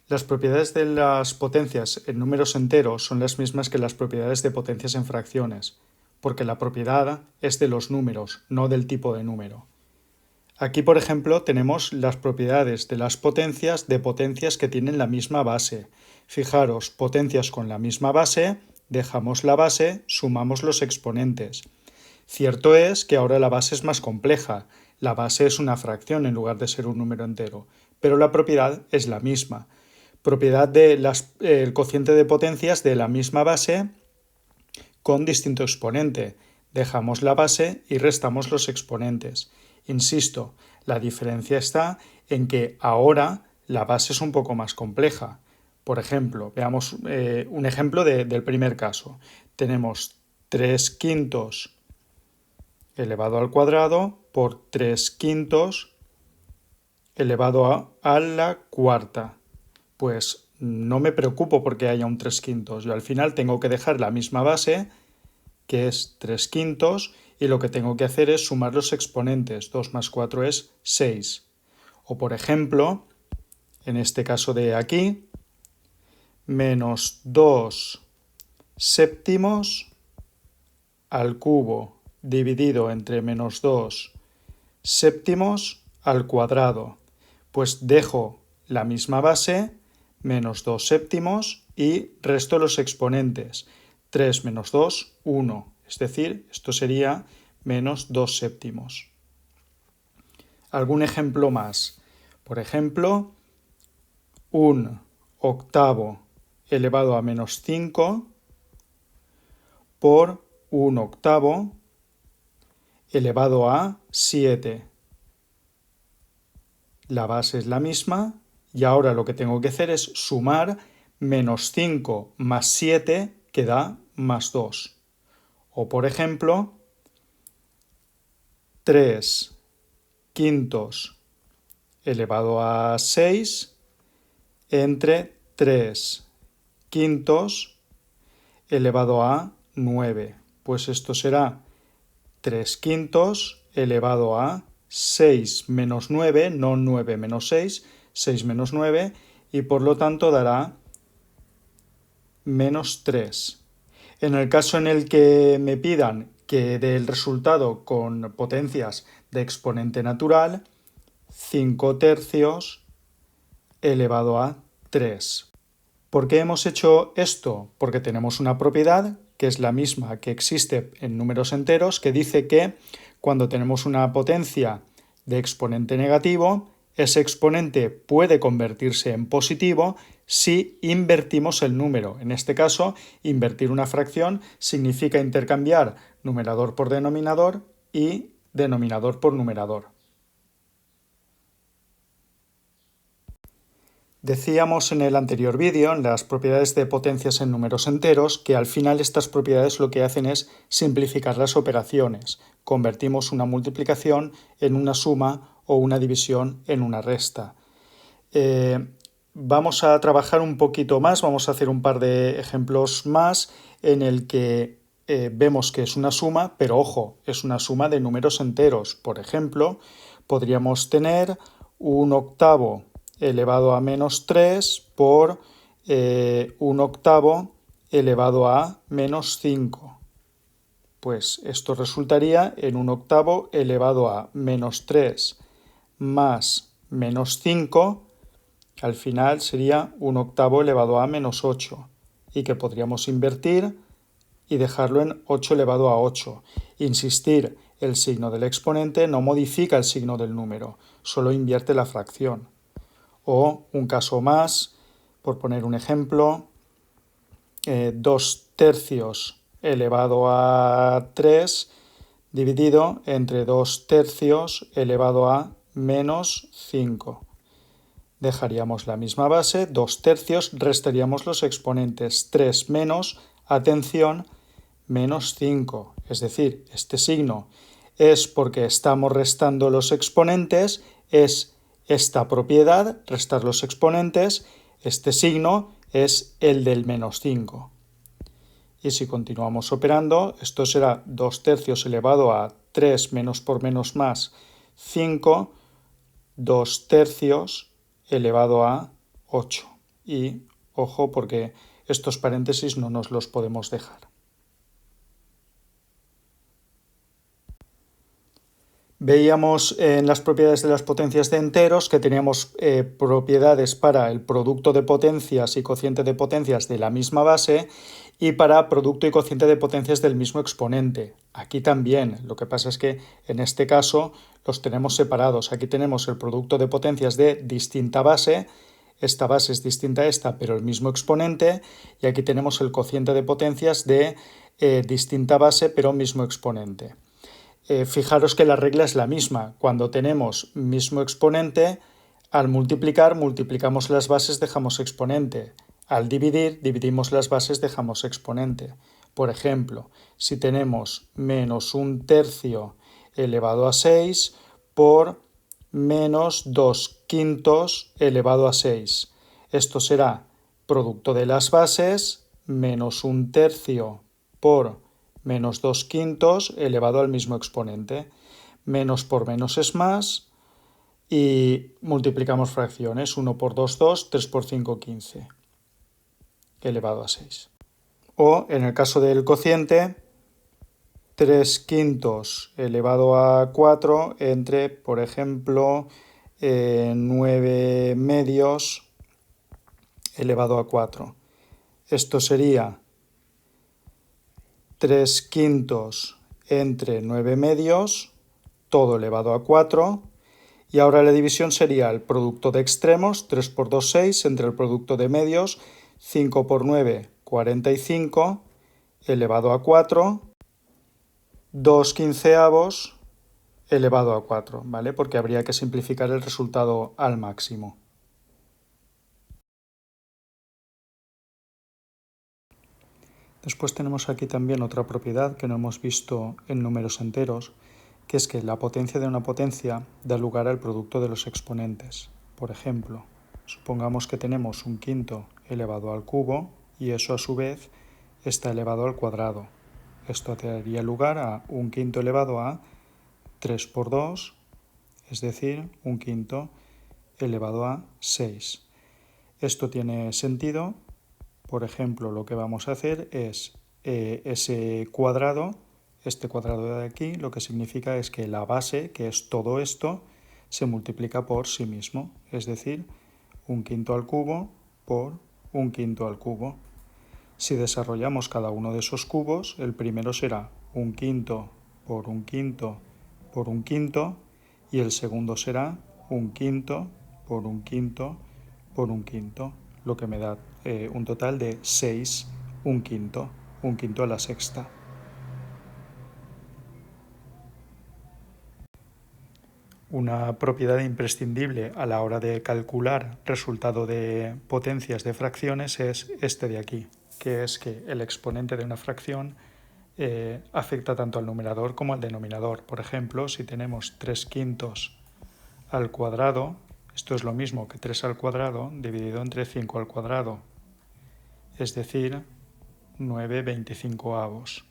Las propiedades de las potencias en números enteros son las mismas que las propiedades de potencias en fracciones, porque la propiedad es de los números, no del tipo de número. Aquí, por ejemplo, tenemos las propiedades de las potencias de potencias que tienen la misma base. Fijaros, potencias con la misma base, dejamos la base, sumamos los exponentes. Cierto es que ahora la base es más compleja. La base es una fracción en lugar de ser un número entero, pero la propiedad es la misma. Propiedad del cociente de potencias de la misma base con distinto exponente. Dejamos la base y restamos los exponentes. Insisto, la diferencia está en que ahora la base es un poco más compleja. Por ejemplo, veamos un ejemplo del primer caso. Tenemos 3 quintos elevado al cuadrado por 3 quintos elevado a la cuarta. Pues no me preocupo porque haya un 3 quintos. Yo al final tengo que dejar la misma base, que es 3 quintos, y lo que tengo que hacer es sumar los exponentes. 2 más 4 es 6. O por ejemplo, en este caso de aquí, menos 2 séptimos al cubo dividido entre menos 2 séptimos al cuadrado. Pues dejo la misma base, menos 2 séptimos, y resto los exponentes. 3 menos 2, 1. Es decir, esto sería menos 2 séptimos. Algún ejemplo más. Por ejemplo, un octavo elevado a menos 5 por un octavo elevado a 7. La base es la misma y ahora lo que tengo que hacer es sumar menos 5 más 7 que da más 2. O por ejemplo, 3 quintos elevado a 6 entre 3 quintos elevado a 9. Pues esto será 3 quintos elevado a 6 menos 9, no 9 menos 6, 6 menos 9, y por lo tanto dará menos 3. En el caso en el que me pidan que dé el resultado con potencias de exponente natural, 5 tercios elevado a 3. ¿Por qué hemos hecho esto? Porque tenemos una propiedad que es la misma que existe en números enteros, que dice que cuando tenemos una potencia de exponente negativo, ese exponente puede convertirse en positivo si invertimos el número. En este caso, invertir una fracción significa intercambiar numerador por denominador y denominador por numerador. Decíamos en el anterior vídeo, en las propiedades de potencias en números enteros, que al final estas propiedades lo que hacen es simplificar las operaciones. Convertimos una multiplicación en una suma o una división en una resta. Vamos a trabajar un poquito más, vamos a hacer un par de ejemplos más en el que vemos que es una suma, pero ojo, es una suma de números enteros. Por ejemplo, podríamos tener un octavo elevado a menos 3 por un octavo elevado a menos 5. Pues esto resultaría en un octavo elevado a menos 3 más menos 5, al final sería un octavo elevado a menos 8, y que podríamos invertir y dejarlo en 8 elevado a 8. Insistir, el signo del exponente no modifica el signo del número, solo invierte la fracción. O un caso más, por poner un ejemplo, 2 tercios elevado a 3 dividido entre 2 tercios elevado a menos 5. Dejaríamos la misma base, 2 tercios, restaríamos los exponentes 3 menos, atención, menos 5. Es decir, este signo es porque estamos restando los exponentes, es esta propiedad, restar los exponentes, este signo es el del menos 5. Y si continuamos operando, esto será 2 tercios elevado a 3 menos por menos más 5, 2 tercios elevado a 8. y ojo porque estos paréntesis no nos los podemos dejar. Veíamos en las propiedades de las potencias de enteros que teníamos propiedades para el producto de potencias y cociente de potencias de la misma base y para producto y cociente de potencias del mismo exponente. Aquí también, lo que pasa es que en este caso los tenemos separados. Aquí tenemos el producto de potencias de distinta base, esta base es distinta a esta, pero el mismo exponente, y aquí tenemos el cociente de potencias de distinta base, pero mismo exponente. Fijaros que la regla es la misma. Cuando tenemos mismo exponente, al multiplicar, multiplicamos las bases, dejamos exponente. Al dividir, dividimos las bases, dejamos exponente. Por ejemplo, si tenemos menos 1/3 elevado a 6 por menos 2/5 elevado a 6. Esto será producto de las bases menos 1/3 por menos 2/5 elevado al mismo exponente. Menos por menos es más y multiplicamos fracciones. 1 por 2, 2, 3 por 5, 15 elevado a 6. O en el caso del cociente, 3/5 elevado a 4 entre, por ejemplo, 9 medios elevado a 4. Esto sería 3/5 entre 9 medios, todo elevado a 4. Y ahora la división sería el producto de extremos, 3 por 2, 6, entre el producto de medios, 5 por 9, 45, elevado a 4, 2/15 elevado a 4, ¿vale? Porque habría que simplificar el resultado al máximo. Después tenemos aquí también otra propiedad que no hemos visto en números enteros, que es que la potencia de una potencia da lugar al producto de los exponentes. Por ejemplo, supongamos que tenemos 1/5 elevado al cubo y eso a su vez está elevado al cuadrado. Esto daría lugar a 1/5 elevado a 3 por 2, es decir, 1/5 elevado a 6. Esto tiene sentido. Por ejemplo, lo que vamos a hacer es ese cuadrado, este cuadrado de aquí, lo que significa es que la base, que es todo esto, se multiplica por sí mismo, es decir, 1/5 al cubo por 1/5 al cubo. Si desarrollamos cada uno de esos cubos, el primero será 1/5 por 1/5 por 1/5 y el segundo será 1/5 por 1/5 por 1/5, lo que me da un total de 6 1/5, 1/5 a la sexta. Una propiedad imprescindible a la hora de calcular resultado de potencias de fracciones es este de aquí, que es que el exponente de una fracción afecta tanto al numerador como al denominador. Por ejemplo, si tenemos 3/5 al cuadrado, esto es lo mismo que 3 al cuadrado dividido entre 5 al cuadrado, es decir, 9/25.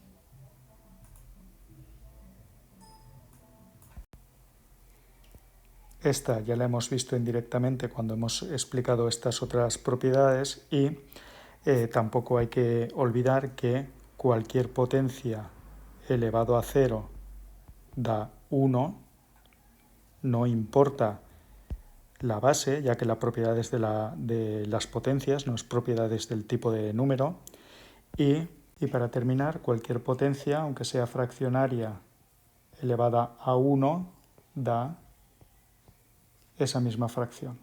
Esta ya la hemos visto indirectamente cuando hemos explicado estas otras propiedades y tampoco hay que olvidar que cualquier potencia elevado a 0 da 1, no importa la base, ya que la propiedad es de las potencias, no es propiedades del tipo de número. Y para terminar, cualquier potencia, aunque sea fraccionaria elevada a 1, da esa misma fracción.